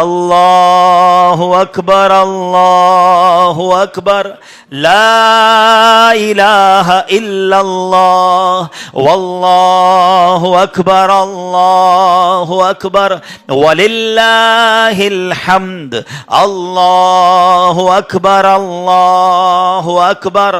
اللہ اکبر اللہ اکبر لا الہ الا اللہ واللہ اکبر اللہ اکبر وللہ الحمد اللہ اکبر اللہ اکبر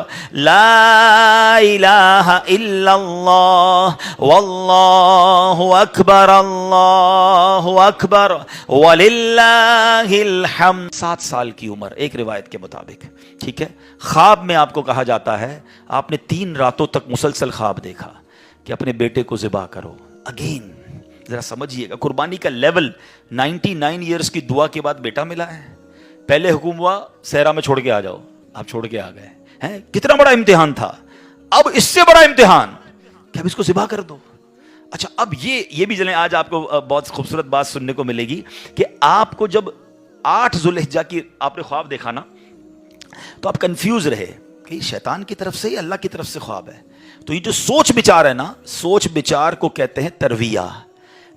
لا الہ الا اللہ واللہ اکبر اللہ اکبر وللہ الحمد. 7 سال کی عمر ایک روایت کے مطابق, ٹھیک ہے. خواب میں آپ کو کہا جاتا ہے آپ نے 3 راتوں تک مسلسل خواب دیکھا کہ اپنے بیٹے کو ذبح کرو. اگین ذرا سمجھیے گا قربانی کا لیول. 99 ایئرز کی دعا کے بعد بیٹا ملا ہے. پہلے حکم ہوا صحرا میں چھوڑ کے آ جاؤ, آپ چھوڑ کے آ گئے ہیں. کتنا بڑا امتحان تھا. اب اس سے بڑا امتحان کہ اب اس کو ذبح کر دو. اچھا اب یہ بھی جلیں, آج آپ کو بہت خوبصورت بات سننے کو ملے گی کہ آپ کو جب 8 ذوالحجہ کی آپ نے خواب دیکھا نا تو آپ کنفیوز رہے کہ شیطان کی طرف سے یا اللہ کی طرف سے خواب ہے. تو یہ جو سوچ بچار ہے نا, سوچ بچار کو کہتے ہیں ترویہ.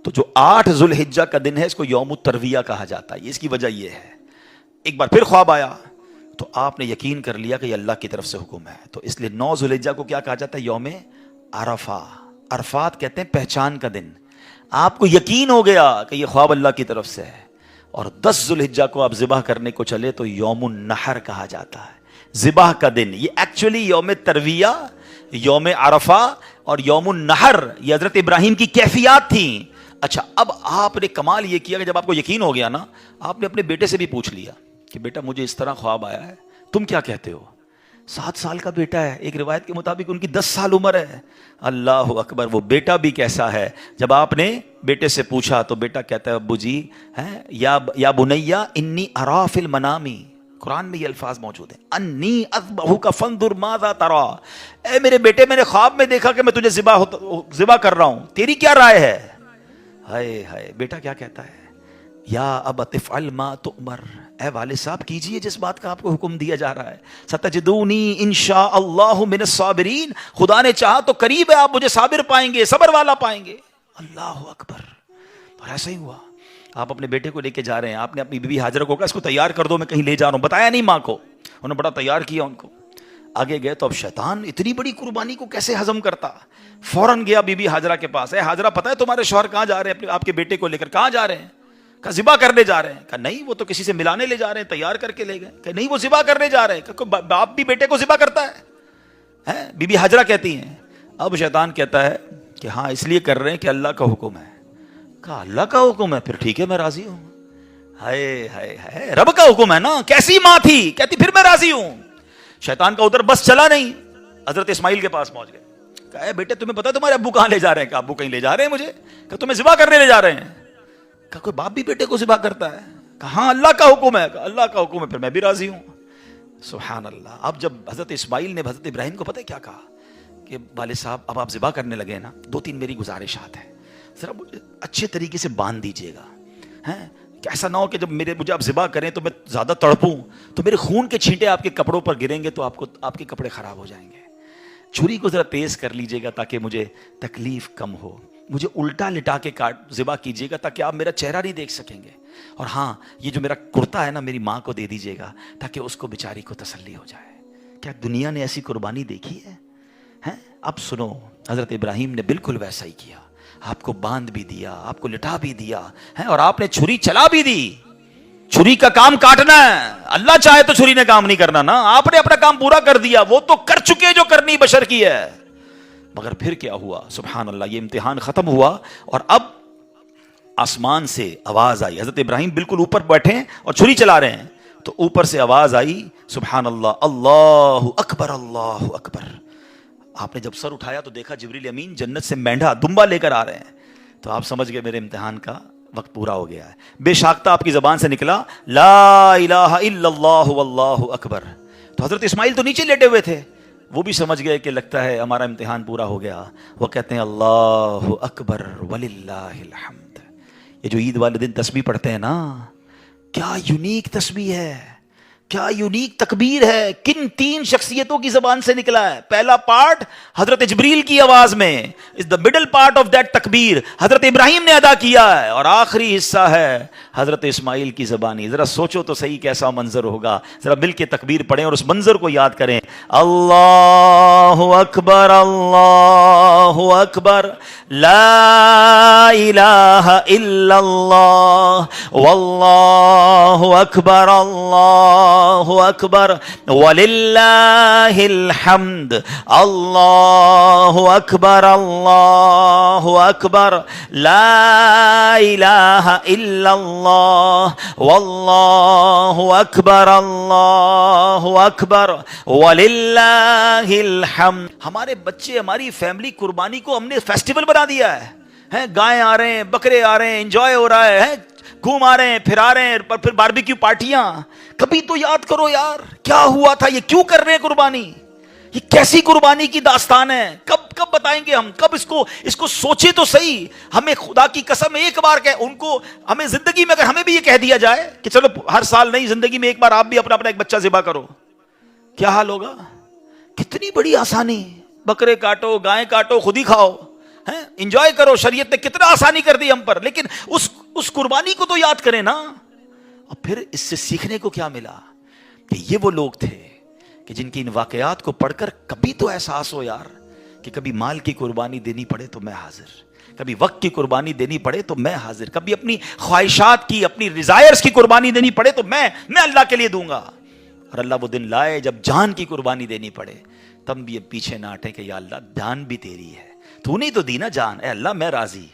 تو جو 8 ذوالحجہ کا دن ہے اس کو یوم الترویہ کہا جاتا ہے. اس کی وجہ یہ ہے ایک بار پھر خواب آیا تو آپ نے یقین کر لیا کہ یہ اللہ کی طرف سے حکم ہے. تو اس لیے 9 ذوالحجہ کو کیا کہا جاتا ہے؟ یوم عرفہ. عرفات کہتے ہیں پہچان کا دن. آپ کو یقین ہو گیا کہ یہ خواب اللہ کی طرف سے ہے. اور 10 ذوالحجہ کو آپ ذبح کرنے کو چلے تو یوم النحر کہا جاتا ہے, ذبح کا دن. یہ ایکچولی یوم ترویہ, یوم عرفہ اور یوم النحر یہ حضرت ابراہیم کی کیفیات تھیں. اچھا اب آپ نے کمال یہ کیا کہ جب آپ کو یقین ہو گیا نا, آپ نے اپنے بیٹے سے بھی پوچھ لیا کہ بیٹا مجھے اس طرح خواب آیا ہے, تم کیا کہتے ہو؟ 7 سال کا بیٹا ہے, ایک روایت کے مطابق ان کی 10 سال عمر ہے. اللہ اکبر. وہ بیٹا بھی کیسا ہے, جب آپ نے بیٹے سے پوچھا تو بیٹا کہتا ہے ابو جی یا بنیا انی ارا فی المنامی. قرآن میں یہ الفاظ موجود ہیں, انی اذبحک فانظر ماذا ترى. اے میرے بیٹے میں نے خواب میں دیکھا کہ میں تجھے ذبح کر رہا ہوں, تیری کیا رائے ہے؟ ہائے ہائے. بیٹا کیا کہتا ہے؟ یا ابت افعل ما تؤمر. اے والد صاحب کیجئے جس بات کا آپ کو حکم دیا جا رہا ہے. ستجدونی انشاء اللہ من الصابرین. خدا نے چاہا تو قریب ہے آپ مجھے صابر پائیں گے, صبر والا پائیں گے. اللہ اکبر. اور ایسا ہی ہوا. آپ اپنے بیٹے کو لے کے جا رہے ہیں, آپ نے اپنی بیوی ہاجرہ کو کہا اس کو تیار کر دو میں کہیں لے جا رہا ہوں. بتایا نہیں ماں کو, انہوں نے بڑا تیار کیا ان کو. آگے گئے تو اب شیطان اتنی بڑی قربانی کو کیسے ہضم کرتا. فوراً گیا بی بی ہاجرہ کے پاس. اے ہاجرہ پتہ ہے تمہارے شوہر کہاں جا رہے ہیں آپ کے بیٹے کو لے کر؟ کہاں جا رہے ہیں؟ کہا ذبح کرنے جا رہے ہیں. کہا نہیں وہ تو کسی سے ملانے لے جا رہے ہیں, تیار کر کے لے گئے. کہ نہیں وہ ذبح کرنے جا رہے ہیں. کہ باپ بھی بیٹے کو ذبح کرتا ہے؟ بی بی ہاجرہ کہتی ہیں. اب شیطان کہتا ہے کہ ہاں اس لیے کر رہے ہیں کہ اللہ کا حکم ہے. کہا اللہ کا حکم ہے, پھر ٹھیک ہے میں راضی ہوں. ہائے ہائے ہائے, رب کا حکم ہے نا. کیسی ماں تھی, کہتی پھر میں راضی ہوں. شیطان کا ادھر بس چلا نہیں, حضرت اسماعیل کے پاس پہنچ گئے. کہا اے بیٹے تمہیں پتا تمہارے ابو کہاں لے جا رہے ہیں؟ کہ ابو کہیں لے جا رہے ہیں مجھے. کہ تمہیں ذبح کرنے لے جا رہے ہیں. کہ کوئی باپ بھی بیٹے کو ذبح کرتا ہے؟ کہ ہاں اللہ کا حکم ہے. کہ اللہ کا حکم ہے پھر میں بھی راضی ہوں. سبحان اللہ. اب جب حضرت اسماعیل نے حضرت ابراہیم کو پتہ ہے کیا کہا کہ والد صاحب اب آپ ذبح کرنے لگے نا, 2-3 میری گزارشات ہیں, ذرا مجھے اچھے طریقے سے باندھ دیجیے گا. کہ ایسا نہ ہو کہ جب مجھے آپ ذبح کریں تو میں زیادہ تڑپوں تو میرے خون کے چھینٹے آپ کے کپڑوں پر گریں گے تو آپ کے کپڑے خراب ہو جائیں گے. چھری کو ذرا تیز کر لیجیے گا تاکہ مجھے تکلیف کم ہو. مجھے الٹا لٹا کے ذبح کیجیے گا تاکہ آپ میرا چہرہ نہیں دیکھ سکیں گے. اور ہاں یہ جو میرا کرتا ہے نا میری ماں کو دے دیجیے گا تاکہ اس کو بیچاری کو تسلی ہو جائے. کیا دنیا نے ایسی قربانی دیکھی ہے؟ اب سنو, حضرت ابراہیم نے بالکل ویسا ہی کیا. آپ کو باندھ بھی دیا, آپ کو لٹا بھی دیا, اور آپ نے چھری چلا بھی دی. چھری کا کام کاٹنا ہے, اللہ چاہے تو چھری نے کام نہیں کرنا نا. آپ نے اپنا کام پورا کر دیا, وہ تو کر چکے جو کرنی بشر کی ہے. مگر پھر کیا ہوا؟ سبحان اللہ, یہ امتحان ختم ہوا اور اب آسمان سے آواز آئی. حضرت ابراہیم بالکل اوپر بیٹھے ہیں اور چھری چلا رہے ہیں تو اوپر سے آواز آئی, سبحان اللہ, اللہ اکبر اللہ اکبر. آپ نے جب سر اٹھایا تو دیکھا جبریل امین جنت سے مینڈھا دمبا لے کر آ رہے ہیں. تو آپ سمجھ گئے میرے امتحان کا وقت پورا ہو گیا ہے. بے شاختہ آپ کی زبان سے نکلا لا الہ الا اللہ واللہ اکبر. تو حضرت اسماعیل تو نیچے لیٹے ہوئے تھے, وہ بھی سمجھ گئے کہ لگتا ہے ہمارا امتحان پورا ہو گیا. وہ کہتے ہیں اللہ اکبر وللہ الحمد. یہ جو عید والے دن تسبیح پڑھتے ہیں نا, کیا یونیک تسبیح ہے. کیا یونیک تکبیر ہے، کن 3 شخصیتوں کی زبان سے نکلا ہے. پہلا پارٹ حضرت جبریل کی آواز میں، is the middle part of that تکبیر، حضرت ابراہیم نے ادا کیا ہے، اور آخری حصہ ہے حضرت اسماعیل کی زبانی. ذرا سوچو تو صحیح کیسا منظر ہوگا. ذرا مل کے تکبیر پڑھیں اور اس منظر کو یاد کریں. اللہ اکبر، اللہ اکبر، لا الہ الا اللہ، واللہ اکبر، اللہ اکبر، وللہ الحمد، اللہ اکبر، اللہ اکبر، لا الہ الا اللہ، واللہ اکبر، اللہ اکبر، وللہ الحمد. ہمارے بچے، ہماری فیملی قربانی کو ہم نے فیسٹیول بنا دیا ہے. گائے آ رہے ہیں، بکرے آ رہے ہیں، انجوائے ہو رہا ہے، گھوم آ رہے ہیں، پھر آ رہے ہیں، پھر باربیکیو پارٹیاں. کبھی تو یاد کرو یار، کیا ہوا تھا، یہ کیوں کر رہے ہیں قربانی، یہ کیسی قربانی کی داستان ہے. کب بتائیں گے ہم، کب اس کو سوچے تو صحیح. ہمیں خدا کی قسم ایک بار ان کو، ہمیں زندگی میں اگر ہمیں بھی یہ کہہ دیا جائے کہ چلو ہر سال نہیں، زندگی میں ایک بار آپ بھی اپنا ایک بچہ ذبح کرو، کیا حال ہوگا. کتنی بڑی آسانی، بکرے کاٹو، گائے کاٹو، خود ہی کھاؤ، انجوائے کرو. شریعت نے کتنا آسانی کر دی ہم پر، لیکن اس قربانی کو تو یاد کریں نا. اور پھر اس سے سیکھنے کو کیا ملا کہ یہ وہ لوگ تھے کہ جن کی ان واقعات کو پڑھ کر کبھی تو احساس ہو یار کہ کبھی مال کی قربانی دینی پڑے تو میں حاضر، کبھی وقت کی قربانی دینی پڑے تو میں حاضر، کبھی اپنی خواہشات کی، اپنی ڈیزائرز کی قربانی دینی پڑے تو میں اللہ کے لیے دوں گا. اور اللہ وہ دن لائے جب جان کی قربانی دینی پڑے، تب بھی پیچھے نہ ہٹے کہ یا اللہ جان بھی تیری ہے، تو نے تو دی نا جان، اے اللہ میں راضی.